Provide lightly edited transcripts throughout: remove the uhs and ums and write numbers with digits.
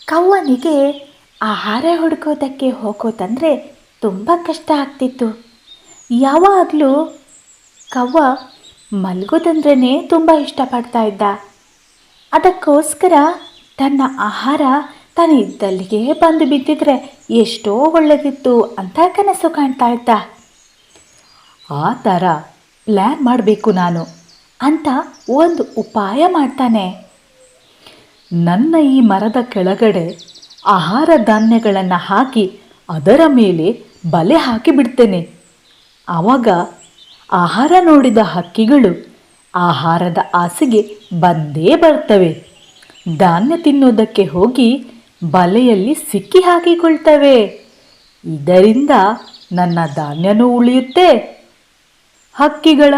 ಕವ್ವನಿಗೆ ಆಹಾರ ಹುಡುಕೋದಕ್ಕೆ ಹೋಗೋದಂದರೆ ತುಂಬ ಕಷ್ಟ ಆಗ್ತಿತ್ತು. ಯಾವಾಗಲೂ ಕವ್ವ ಮಲಗೋದಂದ್ರೇ ತುಂಬ ಇಷ್ಟಪಡ್ತಾ ಇದ್ದ. ಅದಕ್ಕೋಸ್ಕರ ತನ್ನ ಆಹಾರ ತಾನು ಇದ್ದಲ್ಲಿಗೆ ಬಂದು ಬಿದ್ದಿದ್ರೆ ಎಷ್ಟೋ ಒಳ್ಳೆದಿತ್ತು ಅಂತ ಕನಸು ಕಾಣ್ತಾ ಇದ್ದ. ಆ ಥರ ಪ್ಲ್ಯಾನ್ ಮಾಡಬೇಕು ನಾನು ಅಂತ ಒಂದು ಉಪಾಯ ಮಾಡ್ತಾನೆ. ನನ್ನ ಈ ಮರದ ಕೆಳಗಡೆ ಆಹಾರ ಧಾನ್ಯಗಳನ್ನು ಹಾಕಿ ಅದರ ಮೇಲೆ ಬಲೆ ಹಾಕಿ ಬಿಡ್ತೇನೆ. ಆವಾಗ ಆಹಾರ ನೋಡಿದ ಹಕ್ಕಿಗಳು ಆಹಾರದ ಆಸೆಗೆ ಬಂದೇ ಬರ್ತವೆ. ಧಾನ್ಯ ತಿನ್ನೋದಕ್ಕೆ ಹೋಗಿ ಬಲೆಯಲ್ಲಿ ಸಿಕ್ಕಿ ಹಾಕಿಕೊಳ್ತವೆ. ಇದರಿಂದ ನನ್ನ ಧಾನ್ಯನೂ ಉಳಿಯುತ್ತೆ, ಹಕ್ಕಿಗಳ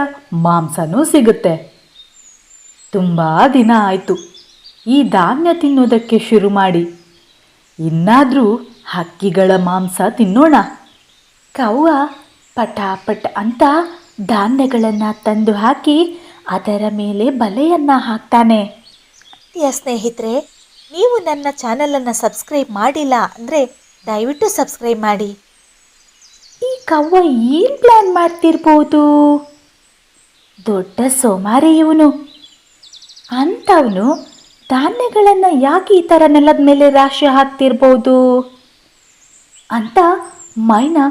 ಮಾಂಸನೂ ಸಿಗುತ್ತೆ. ತುಂಬ ದಿನ ಆಯಿತು ಈ ಧಾನ್ಯ ತಿನ್ನೋದಕ್ಕೆ ಶುರು ಮಾಡಿ. ಇನ್ನಾದರೂ ಹಕ್ಕಿಗಳ ಮಾಂಸ ತಿನ್ನೋಣ. ಕವ್ವ ಪಟಾಪಟ್ ಅಂತ ಧಾನ್ಯಗಳನ್ನು ತಂದು ಹಾಕಿ ಅದರ ಮೇಲೆ ಬಲೆಯನ್ನು ಹಾಕ್ತಾನೆ. ಸ್ನೇಹಿತರೆ, ನೀವು ನನ್ನ ಚಾನಲನ್ನು ಸಬ್ಸ್ಕ್ರೈಬ್ ಮಾಡಿಲ್ಲ ಅಂದರೆ ದಯವಿಟ್ಟು ಸಬ್ಸ್ಕ್ರೈಬ್ ಮಾಡಿ. ಈ ಕವ್ವ ಏನು ಪ್ಲ್ಯಾನ್ ಮಾಡ್ತಿರ್ಬೋದು? ದೊಡ್ಡ ಸೋಮಾರಿ ಇವನು. ಅಂಥವನು ಧಾನ್ಯಗಳನ್ನು ಯಾಕೆ ಈ ಥರ ನೆಲದ ಮೇಲೆ ರಾಶಿ ಹಾಕ್ತಿರ್ಬೋದು ಅಂತ ಮೈನಾ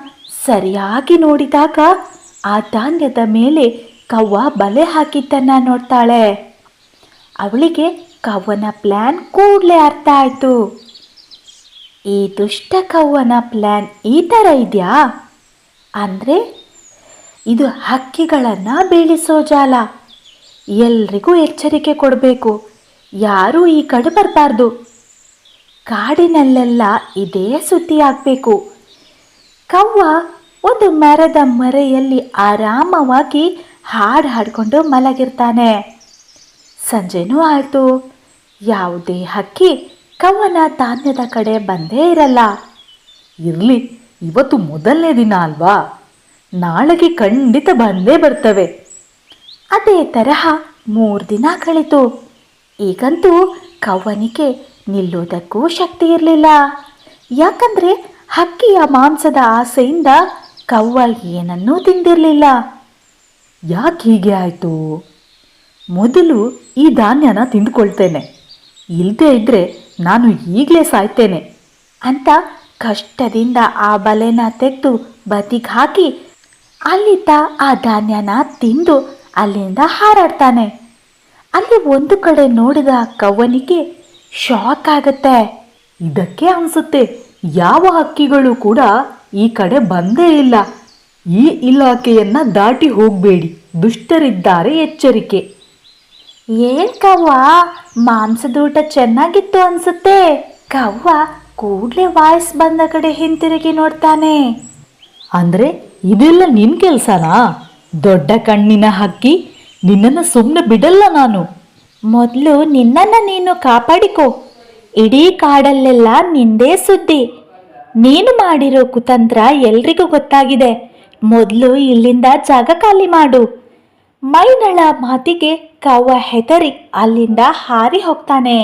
ಸರಿಯಾಗಿ ನೋಡಿದಾಗ ಆ ಧಾನ್ಯದ ಮೇಲೆ ಕವ್ವ ಬಲೆ ಹಾಕಿದ್ದನ್ನು ನೋಡ್ತಾಳೆ. ಅವಳಿಗೆ ಕವ್ವನ ಪ್ಲ್ಯಾನ್ ಕೂಡಲೇ ಅರ್ಥ ಆಯಿತು. ಈ ದುಷ್ಟ ಕವ್ವನ ಪ್ಲ್ಯಾನ್ ಈ ಥರ ಇದೆಯಾ ಅಂದರೆ ಇದು ಹಕ್ಕಿಗಳನ್ನು ಬೀಳಿಸೋ ಜಾಲ. ಎಲ್ರಿಗೂ ಎಚ್ಚರಿಕೆ ಕೊಡಬೇಕು, ಯಾರೂ ಈ ಕಡೆ ಬರಬಾರ್ದು. ಕಾಡಿನಲ್ಲೆಲ್ಲ ಇದೇ ಸುದ್ದಿ ಆಗಬೇಕು. ಕವ್ವ ಒಂದು ಮರದ ಮರೆಯಲ್ಲಿ ಆರಾಮವಾಗಿ ಹಾಡು ಹಾಡಿಕೊಂಡು ಮಲಗಿರ್ತಾನೆ. ಸಂಜೆನೂ ಆಯಿತು. ಯಾವುದೇ ಹಕ್ಕಿ ಕವ್ವನ ಧಾನ್ಯದ ಕಡೆ ಬಂದೇ ಇರಲ್ಲ. ಇರಲಿ, ಇವತ್ತು ಮೊದಲನೇ ದಿನ ಅಲ್ವಾ, ನಾಳೆಗೆ ಖಂಡಿತ ಬಂದೇ ಬರ್ತವೆ. ಅದೇ ತರಹ 3 ದಿನ ಕಳಿತು. ಈಗಂತೂ ಕವ್ವನಿಗೆ ನಿಲ್ಲೋದಕ್ಕೂ ಶಕ್ತಿ ಇರಲಿಲ್ಲ. ಯಾಕಂದರೆ ಹಕ್ಕಿಯ ಮಾಂಸದ ಆಸೆಯಿಂದ ಕವ್ವ ಏನನ್ನೂ ತಿಂದಿರಲಿಲ್ಲ. ಯಾಕೆ ಹೀಗೆ ಆಯಿತು? ಮೊದಲು ಈ ಧಾನ್ಯನ ತಿಂದುಕೊಳ್ತೇನೆ, ಇಲ್ಲದೇ ಇದ್ದರೆ ನಾನು ಈಗಲೇ ಸಾಯ್ತೇನೆ ಅಂತ ಕಷ್ಟದಿಂದ ಆ ಬಲೆನ ತೆಗೆದು ಬದಿಗೆ ಹಾಕಿ ಅಲ್ಲಿದ್ದ ಆ ಧಾನ್ಯನ ತಿಂದು ಅಲ್ಲಿಂದ ಹಾರಾಡ್ತಾನೆ. ಅಲ್ಲಿ ಒಂದು ಕಡೆ ನೋಡಿದ ಕವ್ವನಿಗೆ ಶಾಕ್ ಆಗುತ್ತೆ. ಇದಕ್ಕೆ ಅನಿಸುತ್ತೆ ಯಾವ ಹಕ್ಕಿಗಳು ಕೂಡ ಈ ಕಡೆ ಬಂದೇ ಇಲ್ಲ. ಈ ಇಲಾಖೆಯನ್ನು ದಾಟಿ ಹೋಗಬೇಡಿ, ದುಷ್ಟರಿದ್ದಾರೆ, ಎಚ್ಚರಿಕೆ. ಏನ್ ಕವ್ವ, ಮಾಂಸದೂಟ ಚೆನ್ನಾಗಿತ್ತು ಅನ್ಸುತ್ತೆ. ಕವ್ವ ಕೂಡಲೇ ವಾಯ್ಸ್ ಬಂದ ಕಡೆ ಹಿಂತಿರುಗಿ ನೋಡ್ತಾನೆ. ಅಂದರೆ ಇದೆಲ್ಲ ನಿನ್ನ ಕೆಲಸನಾ? ದೊಡ್ಡ ಕಣ್ಣಿನ ಹಕ್ಕಿ, ನಿನ್ನನ್ನು ಸುಮ್ಮನೆ ಬಿಡಲ್ಲ ನಾನು. ಮೊದಲು ನಿನ್ನನ್ನು ನೀನು ಕಾಪಾಡಿಕೋ. ಇಡೀ ಕಾಡಲ್ಲೆಲ್ಲ ನಿಂದೇ ಸುದ್ದಿ. ನೀನು ಮಾಡಿರೋ ಕುತಂತ್ರ ಎಲ್ರಿಗೂ ಗೊತ್ತಾಗಿದೆ. ಮೊದಲು ಇಲ್ಲಿಂದ ಜಾಗ ಖಾಲಿ ಮಾಡು. ಮೈನಳ ಮಾತಿಗೆ ಕವ್ವ ಹೆದರಿ ಅಲ್ಲಿಂದ ಹಾರಿ ಹೋಗ್ತಾನೆ.